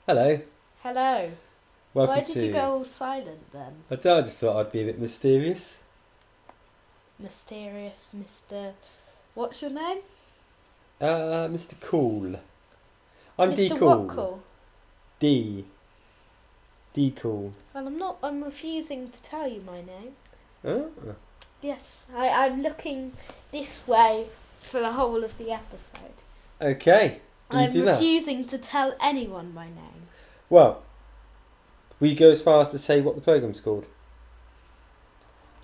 Hello. Hello. Welcome Why did you to. go all silent then? I don't know, I just thought I'd be a bit mysterious. Mysterious Mr. What's your name? Mr. Cool. I'm D Mr. Cool. What Cool? D. D Cool. Well, I'm refusing to tell you my name. Oh. Yes, I'm looking this way for the whole of the episode. Okay. Will you I'm do that? refusing to tell anyone my name. Well, will you go as far as to say what the programme's called?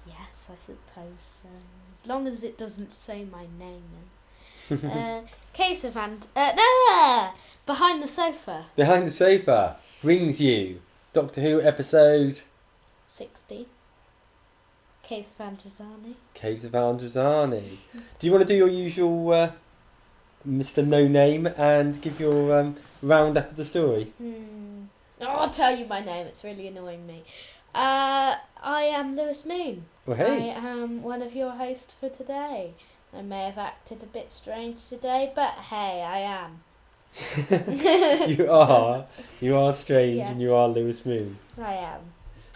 Yes, I suppose so. As long as it doesn't say my name then. Case of Behind the Sofa. Behind the Sofa brings you Doctor Who episode 60. Case of Androzani. Caves of Androzani. Do you want to do your usual Mr. No Name and give your roundup of the story? Oh, I'll tell you my name, it's really annoying me. I am Lewis Moon. Well, hey. I am one of your hosts for today. I may have acted a bit strange today, but hey, I am. You are strange, Yes. and you are Lewis Moon. I am.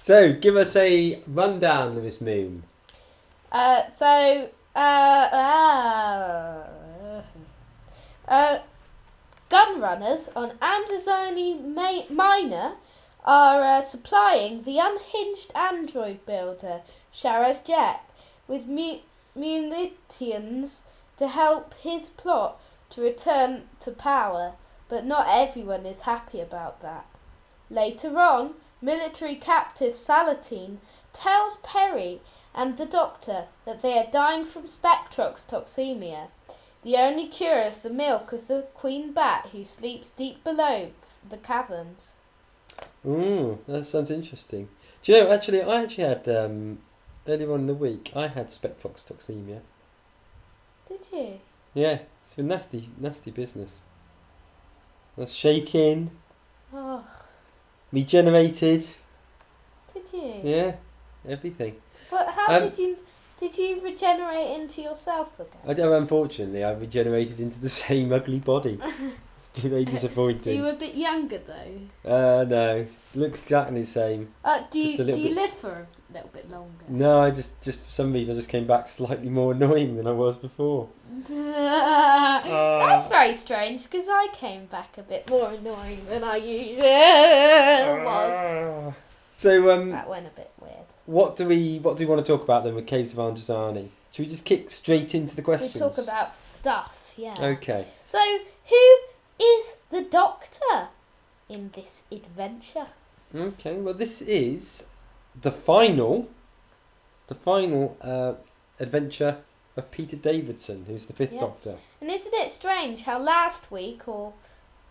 So, give us a rundown, Lewis Moon. Gun runners on Androzani Minor are supplying the unhinged android builder, Sharos Jack, with munitions to help his plot to return to power, but not everyone is happy about that. Later on, military captive Salatine tells Perry and the Doctor that they are dying from Spectrox toxemia. The only cure is the milk of the queen bat who sleeps deep below the caverns. Ooh, that sounds interesting. Do you know, I actually had, earlier on in the week, I had Spectrox toxemia. Did you? Yeah, it's a nasty, nasty business. I was shaking, Oh, regenerated, did you? yeah, everything. But how Um, did you regenerate into yourself again? Unfortunately, I regenerated into the same ugly body. It's very You disappointing. were a bit younger though. No, look exactly the same. Do Just a you little bit. live for a little bit longer? No, I just for some reason I just came back slightly more annoying than I was before. That's very strange because I came back a bit more annoying than I usually was. So That went a bit weird. what do we want to talk about then with Caves of Androzani? Should we just kick straight into the questions? We talk about stuff, yeah. Okay. So, who is the Doctor in this adventure? Okay. Well, this is the final adventure of Peter Davidson, who's the fifth Yes. Doctor. And isn't it strange how last week, or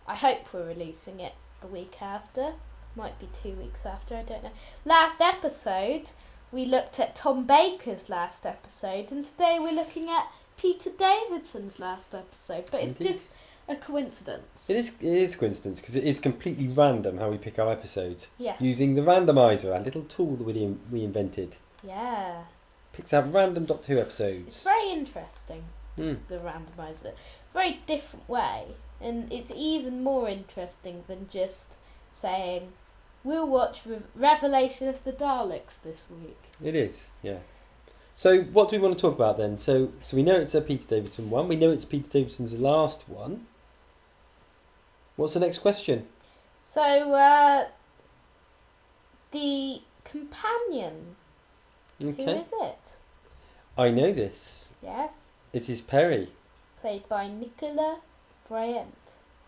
I hope we're releasing it the week after, might be 2 weeks after, I don't know. Last episode, we looked at Tom Baker's last episode, and today we're looking at Peter Davidson's last episode. But it's Indeed. just a coincidence. It is coincidence because it is completely random how we pick our episodes Yes. using the randomizer, a little tool that we invented. Yeah. Picks out random Doctor Who It's episodes. very interesting, Mm. the randomizer. Very different way. And it's even more interesting than just saying, we'll watch Revelation of the Daleks this week. It is, yeah. So what do we want to talk about then? So we know it's a Peter Davison one. We know it's Peter Davidson's last one. What's the next question? So, the companion, Okay. who is it? I know this. Yes, It is Perry. played by Nicola Bryant.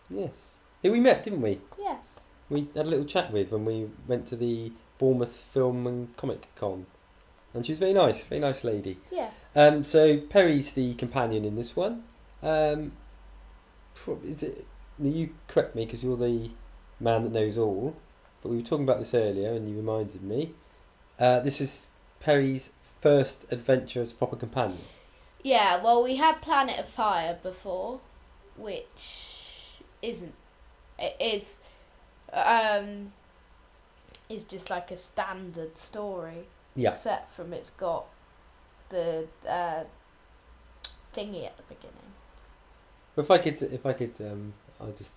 Yes. Who we met, didn't we? Yes. We had a little chat with when we went to the Bournemouth Film and Comic Con. And she was very nice lady. Yes. So Perry's the companion in this one. Is it? You correct me because you're the man that knows all. But we were talking about this earlier, and you reminded me. This is Perry's first adventure as a proper companion. Yeah, well, we had Planet of Fire before, which isn't. It is just like a standard story. Yeah. Except from it's got the thingy at the beginning. But if I could, I'll just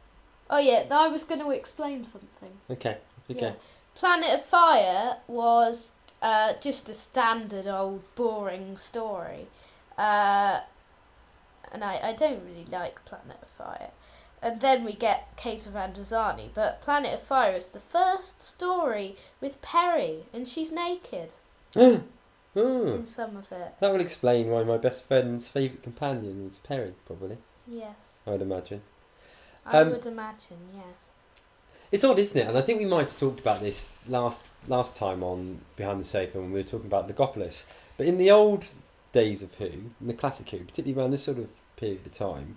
Oh yeah, I was going to explain something. Okay. Yeah. Planet of Fire was just a standard old boring story. And I don't really like Planet of Fire. And then we get Case of Androzani, but Planet of Fire is the first story with Perry, and she's naked in some of it. That would explain why my best friend's favourite companion was Perry, probably. Yes. I would imagine. I would imagine, yes. It's odd, isn't it? And I think we might have talked about this last time on Behind the Sofa when we were talking about Legopolis. But in the old days of Who, in the classic Who, particularly around this sort of period of time,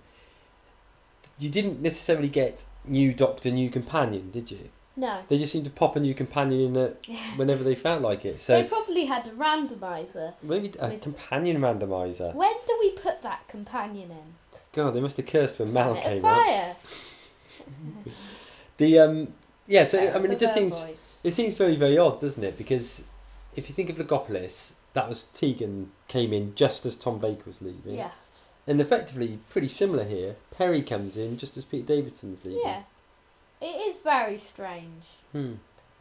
you didn't necessarily get new Doctor, new companion, did you? No. They just seemed to pop a new companion in whenever they felt like it. So they probably had a randomizer. Maybe a companion randomizer. When do we put that companion in? God, they must have cursed when Mal Planet of came out. Fire. So I mean, it just seems very, very odd, doesn't it? Because if you think of Legopolis, that was Tegan came in just as Tom Baker was leaving. Yes. And effectively, pretty similar here. Perry comes in just as Peter Davidson's leaving. Yeah. It is very strange.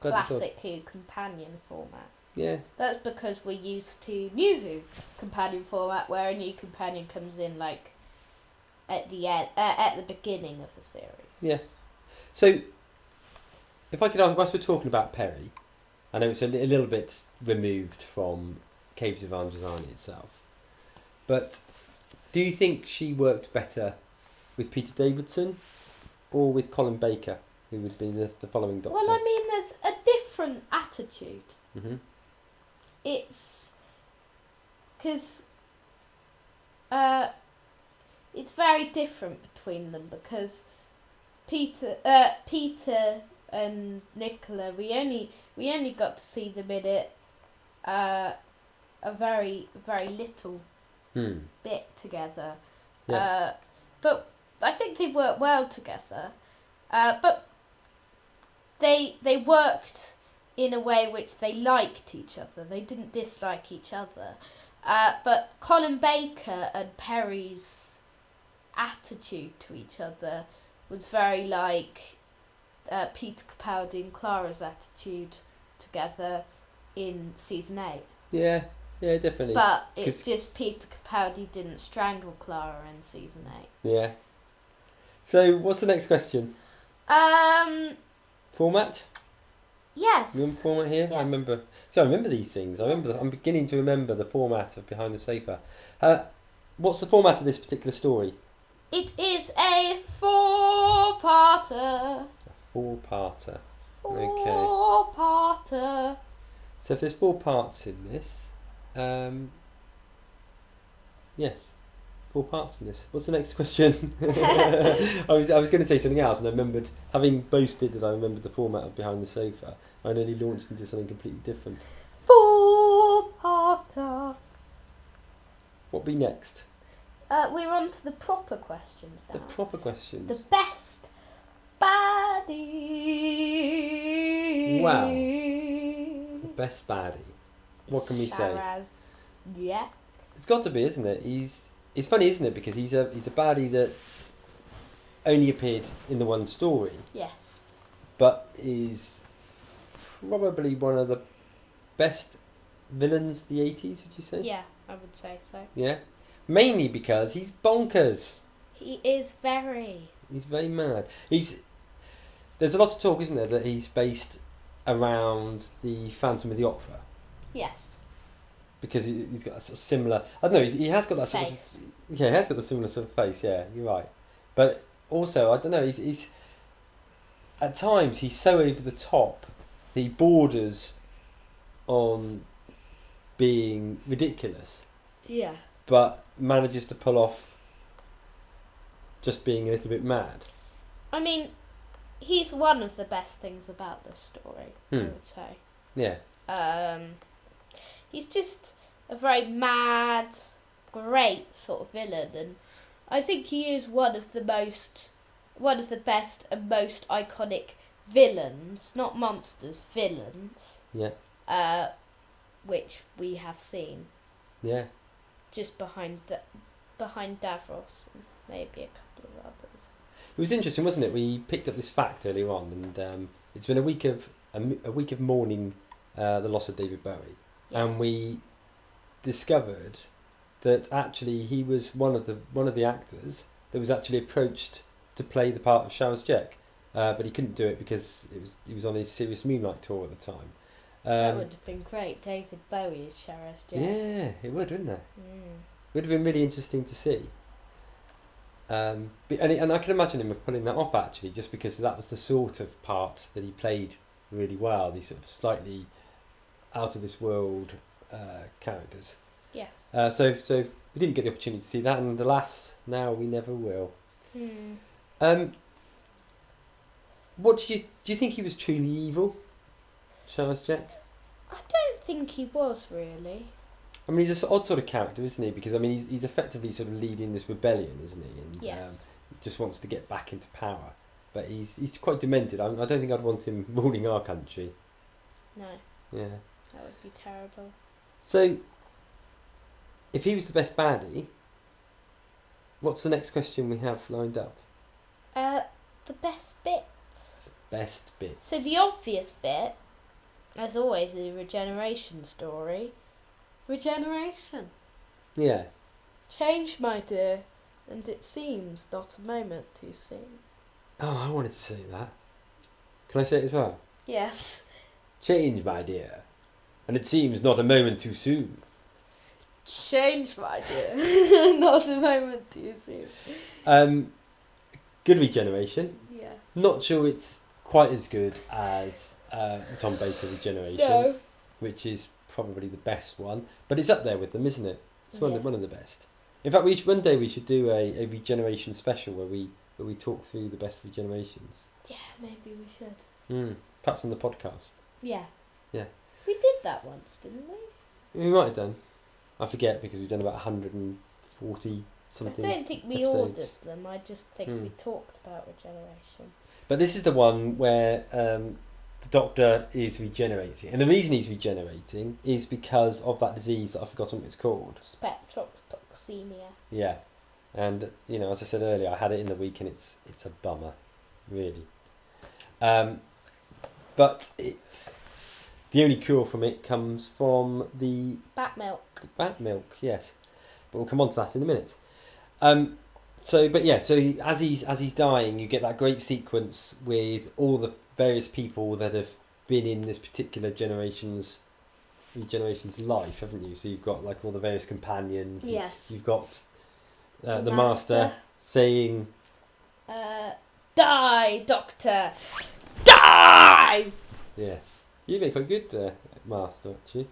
Classic Who companion format. Yeah. That's because we're used to New Who companion format, where a new companion comes in like at the end, at the beginning of the series. Yeah. So, if I could ask, whilst we're talking about Perry, I know it's a little bit removed from Caves of Androzani itself, but do you think she worked better with Peter Davidson or with Colin Baker, who would be the following Doctor? Well, I mean, there's a different attitude. Mm-hmm. It's because it's very different between them, because Peter and Nicola, we only got to see them in it a very, very little bit together. Yeah. But I think they worked well together. But they worked in a way which they liked each other. They didn't dislike each other. But Colin Baker and Perry's attitude to each other was very like Peter Capaldi and Clara's attitude together in season 8. Yeah, definitely. But it's just Peter Capaldi didn't strangle Clara in season 8. Yeah. So, what's the next question? Format? Yes. You want format here? Yes. I remember these things. I'm beginning to remember the format of Behind the Sofa. What's the format of this particular story? It is a 4-parter. Four-parter. Okay. 4-parter. So if there's 4 parts in this, yes, 4 parts in this. What's the next question? I was going to say something else, and I remembered, having boasted that I remembered the format of Behind the Sofa, I nearly launched into something completely different. 4-parter. What be next? We're on to the proper questions now. The proper questions. The best baddie. Wow. The best baddie. What can we say? Sharaz. Yeah. It's got to be, isn't it? It's funny, isn't it? Because he's a baddie that's only appeared in the one story, Yes. but is probably one of the best villains of the 80s, would you say? Yeah, I would say so. Yeah. Mainly because he's bonkers. He is very. He's very mad. There's a lot of talk, isn't there, that he's based around the Phantom of the Opera. Yes. Because he's got a sort of similar... I don't know, he has got that sort Face. of... Yeah, he has got the similar sort of face, yeah, you're right. But also, I don't know, he's at times, he's so over the top, he borders on being ridiculous, Yeah. but manages to pull off just being a little bit mad. I mean, he's one of the best things about the story, I would say. Yeah. He's just a very mad, great sort of villain, and I think he is one of the best and most iconic villains, not monsters, villains. Yeah. Which we have seen. Yeah. Just behind Davros and maybe a couple of others. It was interesting, wasn't it? We picked up this fact earlier on, and it's been a week of mourning the loss of David Bowie, and we discovered that actually he was one of the actors that was actually approached to play the part of Sharaz Jek, but he couldn't do it because he was on his Serious Moonlight tour at the time. That would have been great. David Bowie is Sharaz Jek. Yeah, it would, wouldn't it? Mm. Would have been really interesting to see. And I can imagine him pulling that off actually, just because that was the sort of part that he played really well. These sort of slightly out of this world characters. Yes. So we didn't get the opportunity to see that, and alas, now we never will. Hmm. What do you think he was truly evil, Sharaz Jek? I don't think he was really. I mean, he's an odd sort of character, isn't he? Because I mean, he's effectively sort of leading this rebellion, isn't he? And Yes. just wants to get back into power. But he's quite demented. I don't think I'd want him ruling our country. No, Yeah. that would be terrible. So, if he was the best baddie, what's the next question we have lined up? The best bits. Best bits. So the obvious bit, as always, is a regeneration story. Regeneration. Yeah. Change, my dear, and it seems not a moment too soon. Oh, I wanted to say that. Can I say it as well? Yes. Change, my dear. And it seems not a moment too soon. Change, my dear, not a moment too soon. Good regeneration. Yeah. Not sure it's quite as good as the Tom Baker regeneration, No. which is probably the best one. But it's up there with them, isn't it? It's one Yeah. of the best. In fact, one day we should do a regeneration special where we talk through the best regenerations. Yeah, maybe we should. Perhaps on the podcast. Yeah. Yeah. We did that once, didn't we? We might have done. I forget because we've done about 140 something. I don't think we episodes. ordered them. I just think we talked about regeneration. But this is the one where the Doctor is regenerating. And the reason he's regenerating is because of that disease that I've forgotten what it's called. Spectrotoxemia. Yeah. And, you know, as I said earlier, I had it in the week and it's a bummer, really. But it's... The only cure from it comes from the... Bat milk. Bat milk, yes. But we'll come on to that in a minute. So as he's dying, you get that great sequence with all the various people that have been in this particular generation's life, haven't you? So you've got like all the various companions. Yes. You've got the Master saying, "Die, Doctor, die!" Yes. You've been quite good, Master, actually.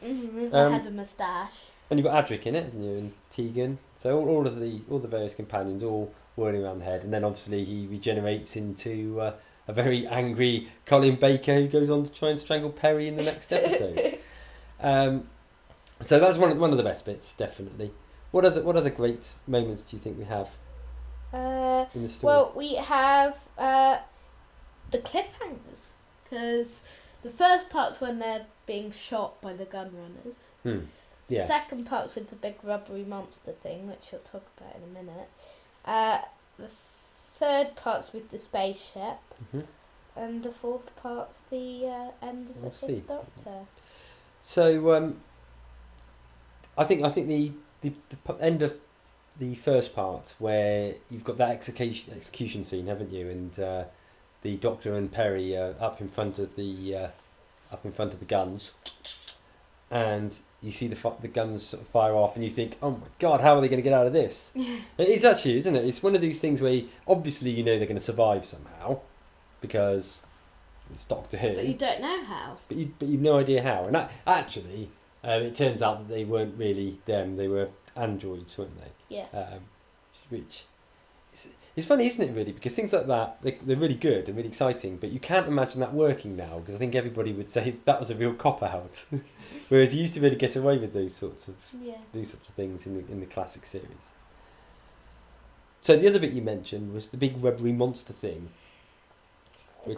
I had a moustache. And you've got Adric in it, haven't you, and Tegan. So all the various companions all whirling around the head, and then obviously he regenerates into a very angry Colin Baker who goes on to try and strangle Perry in the next episode. So that's one of the best bits, definitely. What other great moments do you think we have in the story? Well, we have the cliffhangers, because the first part's when they're being shot by the gun runners. Yeah. The second part's with the big rubbery monster thing, which we'll talk about in a minute. The third part's with the spaceship. And the fourth part's the end of the Fifth Doctor. So I think the end of the first part, where you've got that execution scene, haven't you? And the Doctor and Perry are up in front of the guns, and you see the guns sort of fire off, and you think, oh my God, how are they going to get out of this? It's actually, isn't it? It's one of these things where obviously you know they're going to survive somehow, because it's Doctor Who. But you don't know how. But you've no idea how. And actually, it turns out that they weren't really them. They were androids, weren't they? Yes. Which it's funny, isn't it, really? Because things like that, they're really good and really exciting, but you can't imagine that working now, because I think everybody would say that was a real cop-out. Whereas you used to really get away with those sorts of things in the classic series. So the other bit you mentioned was the big rubbery monster thing. The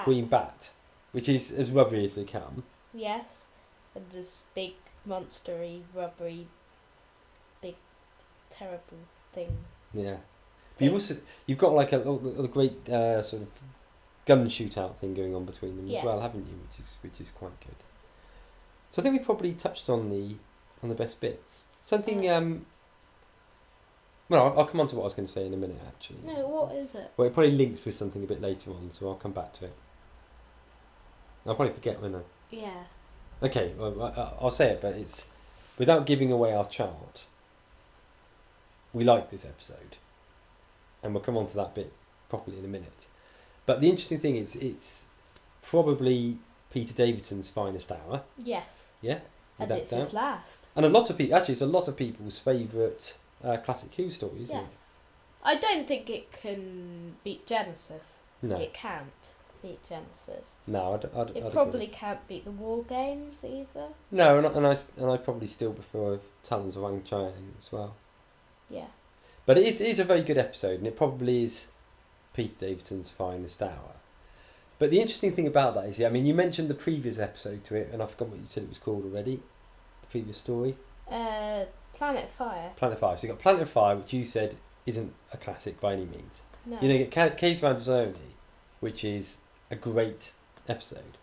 Queen Bat, which is as rubbery as they come. Yes. And this big, monstery, rubbery, big, terrible thing. Yeah. But you've got like a great sort of gun shootout thing going on between them as well, haven't you? Which is quite good. So I think we probably touched on the best bits. Something. Well, I'll come on to what I was going to say in a minute. Actually. No, what is it? Well, it probably links with something a bit later on, so I'll come back to it. I'll probably forget when I. Yeah. Okay, well, I'll say it, but it's without giving away our chart. We like this episode, and we'll come on to that bit properly in a minute. But the interesting thing is, it's probably Peter Davidson's finest hour. Yes. Yeah. And it's his last. And a lot of people, actually, it's a lot of people's favourite classic Who story, isn't it? Yes. I don't think it can beat Genesis. No. It can't beat Genesis. No, It probably can't beat the War Games either. No, and I probably still prefer Talons of Wang Chiang as well. Yeah. But it is a very good episode, and it probably is Peter Davidson's finest hour. But the interesting thing about that is, I mean, you mentioned the previous episode to it, and I forgot what you said it was called already. The previous story. Planet Fire. Planet Fire. So you got Planet Fire, which you said isn't a classic by any means. No. You then get Caves of Androzani, which is a great episode.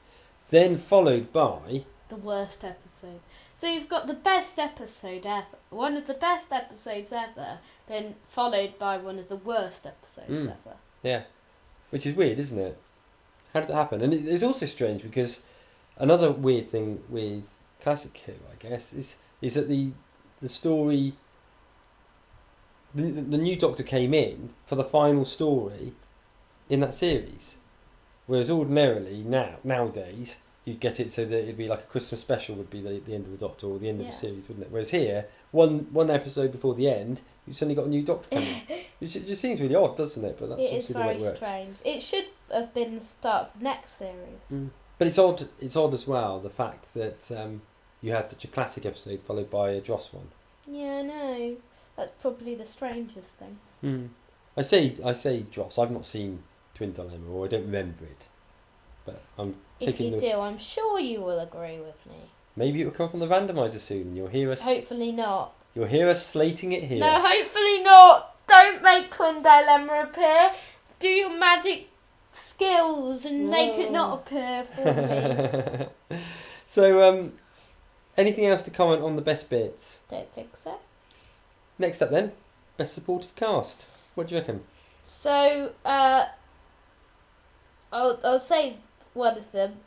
Then followed by the worst episode. So you've got the best episode ever, one of the best episodes ever, then followed by one of the worst episodes ever. Yeah, which is weird, isn't it? How did that happen? And it's also strange because another weird thing with classic Who, I guess, is that the story, the new Doctor came in for the final story in that series, whereas ordinarily nowadays you'd get it so that it'd be like a Christmas special would be the end of the Doctor or the end of the series, wouldn't it? Whereas here, one episode before the end, you suddenly got a new Doctor coming. It just seems really odd, doesn't it? But that's obviously the way it works. It is very strange. It should have been the start of the next series. But it's odd. It's odd as well, the fact that you had such a classic episode followed by a Dross one. Yeah, I know. That's probably the strangest thing. I say Dross. I've not seen Twin Dilemma, or I don't remember it. But I'm taking. If you do, I'm sure you will agree with me. Maybe it will come up on the randomizer soon, and you'll hear us. Hopefully not. You'll hear us slating it here. No, hopefully not. Don't make Twin Dilemma appear. Do your magic skills and make it not appear for me. So, anything else to comment on the best bits? Don't think so. Next up then, best supportive cast. What do you reckon? So, I'll say one of them.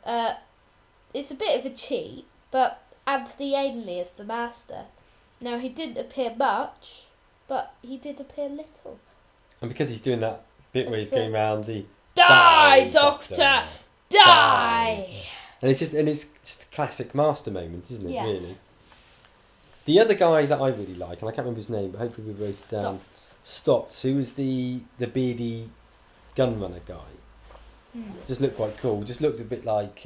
It's a bit of a cheat, but Anthony Ainley is the Master. Now, he didn't appear much, but he did appear little. And because he's doing that bit where he's going around the Die, Doctor! Die! And it's just a classic Master moment, isn't it? Yes. Really. The other guy that I really like, and I can't remember his name, but hopefully we wrote it down. Stotts, who was the beardy gunrunner guy. Just looked quite cool. Just looked a bit like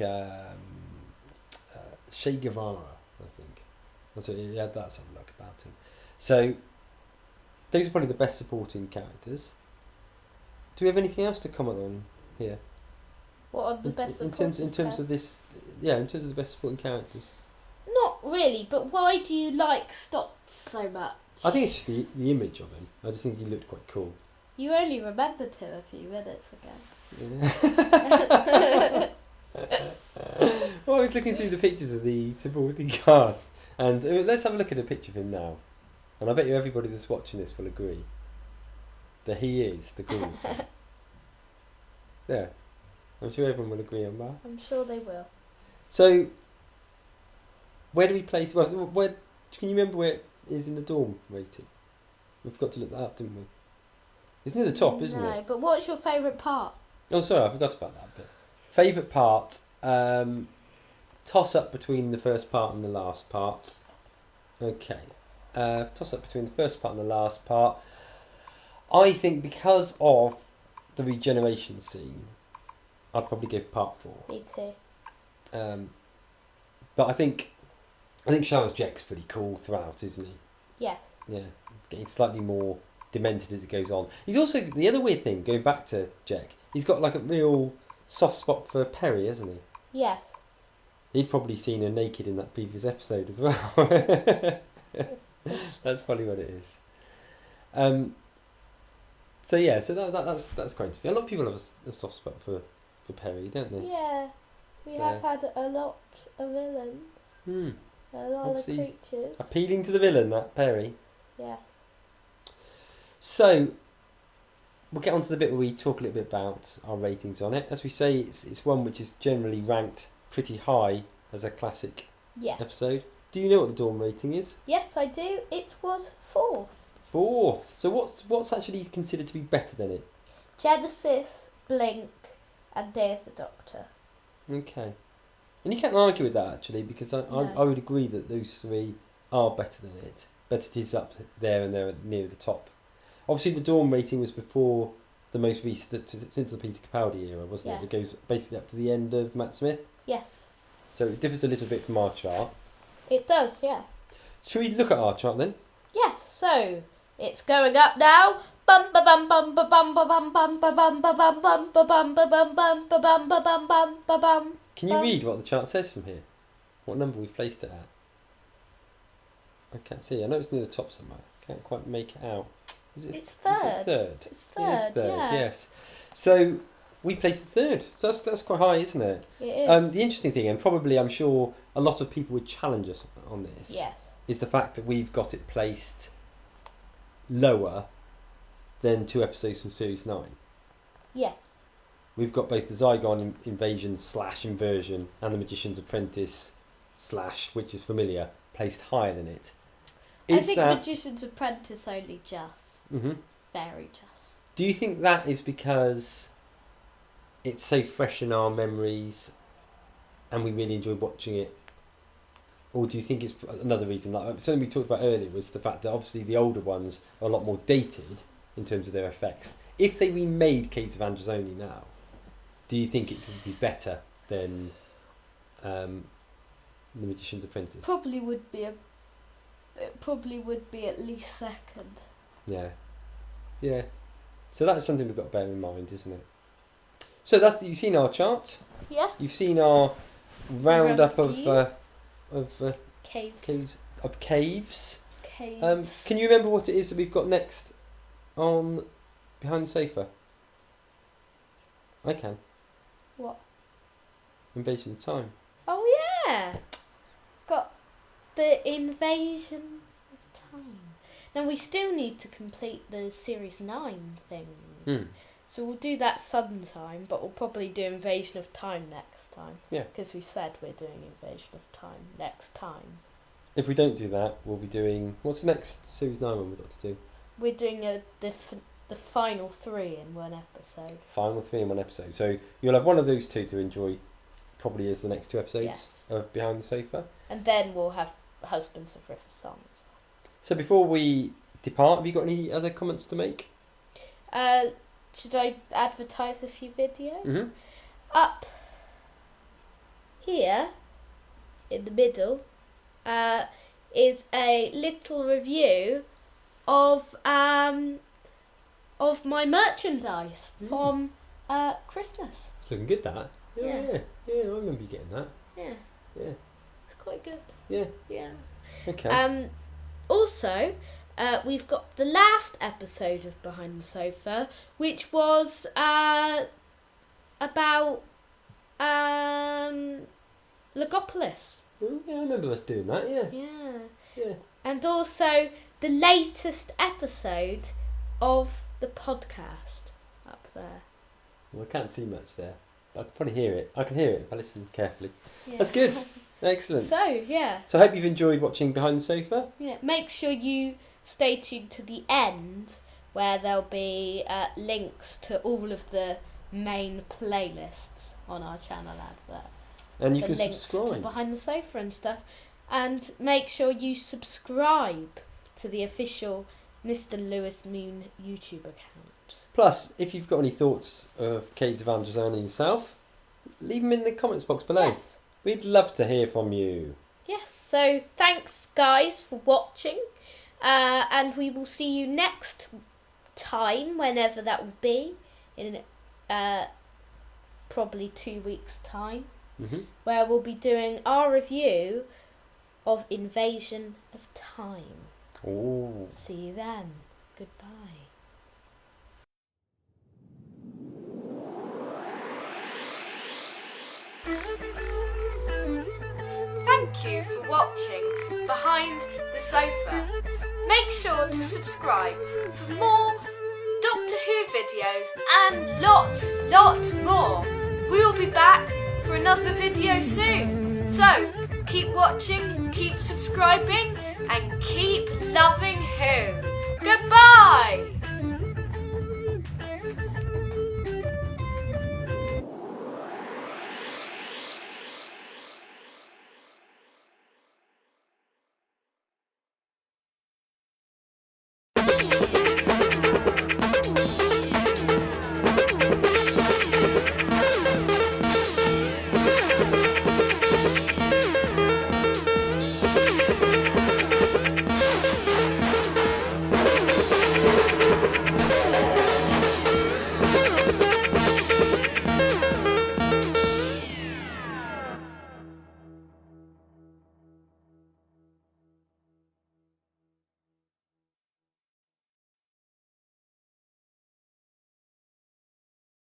Che Guevara, I think. That's what he had, that sort of look about him. So those are probably the best supporting characters. Do we have anything else to comment on here? What are the best in terms of this? Yeah, in terms of the best supporting characters. Not really, but why do you like Stotts so much? I think it's just the image of him. I just think he looked quite cool. You only remembered him a few minutes ago. Yeah. Well, I was looking through the pictures of the supporting cast, and let's have a look at a picture of him now. And I bet you everybody that's watching this will agree that he is the coolest one. Yeah, I'm sure everyone will agree on that. I'm sure they will. So, where do we place? Well, where can you remember where it is in the dorm rating? We forgot to look that up, didn't we? It's near the top, isn't it? No, but what's your favourite part? Oh, sorry, I forgot about that bit. Favourite part, toss up between the first part and the last part. Okay. Toss up between the first part and the last part. I think because of the regeneration scene, I'd probably give part 4. Me too. But I think Charles Jack's pretty cool throughout, isn't he? Yes. Yeah, getting slightly more demented as it goes on. He's also, the other weird thing, going back to Jack, he's got like a real soft spot for Perry, hasn't he? Yes. He'd probably seen her naked in that previous episode as well. That's probably what it is. So yeah, so that's quite interesting. A lot of people have a soft spot for Perry, don't they? Yeah, we So- have had a lot of villains, Hmm. a lot Obviously, of creatures. Appealing to the villain, that Perry. Yes. So we'll get on to the bit where we talk a little bit about our ratings on it. As we say, it's one which is generally ranked pretty high as a classic Yes. episode. Do you know what the Dawn rating is? Yes, I do. It was 4th. 4th. So what's actually considered to be better than it? Genesis, Blink, and Day of the Doctor. Okay. And you can't argue with that actually, because I No. would agree that those 3 are better than it. But it is up there and they're near the top. Obviously, the Dawn rating was before the most recent, since the Peter Capaldi era, wasn't it? It Yes. goes basically up to the end of Matt Smith. Yes, So it differs a little bit from our chart. it does, yeah. Should we look at our chart then? Yes, so it's going up now. Bum ba bum bum ba bum ba bum bum ba bum ba bum bum ba bum ba bum bum ba bum ba bum bum ba bum. Can you read what the chart says from here? What number we've placed it at? I can't see. I know it's near the top somewhere. Can't quite make it out. It's Is third. it third? It's It is third, third, yeah. yes. So we placed the third. So that's quite high, isn't it? It is. The interesting thing, and probably I'm sure a lot of people would challenge us on this, Yes. is the fact that we've got it placed lower than 2 episodes from Series 9. Yeah. We've got both the Zygon Invasion / Inversion and the Magician's Apprentice / Which is Familiar placed higher than it. I think Magician's Apprentice only just. Mhm. Very just. Do you think that is because it's so fresh in our memories and we really enjoy watching it? Or do you think it's another reason? Like something we talked about earlier was the fact that obviously the older ones are a lot more dated in terms of their effects. If they remade Caves of Androzani now, do you think it could be better than The Magician's Apprentice? Probably would be it probably would be at least second. Yeah. Yeah. So that's something we've got to bear in mind, isn't it? So you've seen our chart. Yes. You've seen our roundup of Caves. caves. Caves. Can you remember what it is that we've got next on Behind the Sofa? I can. What? Invasion of Time. Oh yeah. Got the Invasion of Time. Now we still need to complete the Series 9 things. So we'll do that sometime, but we'll probably do Invasion of Time next time. Yeah. Because we said we're doing Invasion of Time next time. If we don't do that, we'll be doing... What's the next Series 9 one we've got to do? We're doing the final 3 in one episode. Final 3 in one episode. So you'll have one of those 2 to enjoy probably as the next 2 episodes Yes. of Behind the Sofa. And then we'll have Husbands of River Songs. So before we depart, have you got any other comments to make? Should I advertise a few videos? Mm-hmm. Up here in the middle is a little review of my merchandise from Christmas. It's looking good, that. Yeah. Yeah, I remember you getting that. Yeah. Yeah. It's quite good. Yeah. Yeah. Okay. Also, we've got the last episode of Behind the Sofa, which was about Legopolis. Oh, yeah, I remember us doing that, yeah. Yeah. Yeah. And also the latest episode of the podcast up there. Well, I can't see much there, but I can probably hear it. I can hear it if I listen carefully. Yeah. That's good. Excellent. So, yeah. So I hope you've enjoyed watching Behind the Sofa. Yeah. Make sure you stay tuned to the end where there'll be links to all of the main playlists on our channel advert. And you The can links to subscribe. Behind the Sofa and stuff. And make sure you subscribe to the official Mr. Lewis Moon YouTube account. Plus, if you've got any thoughts of Caves of Androzani yourself, leave them in the comments box below. Yes. We'd love to hear from you. Yes, so thanks guys for watching. And we will see you next time, whenever that will be, in probably 2 weeks' time, where we'll be doing our review of Invasion of Time. Oh. See you then. Goodbye. you for watching Behind the Sofa. Make sure to subscribe for more Doctor Who videos and lots more. We will be back for another video soon. So, keep watching, keep subscribing and keep loving Who. Goodbye!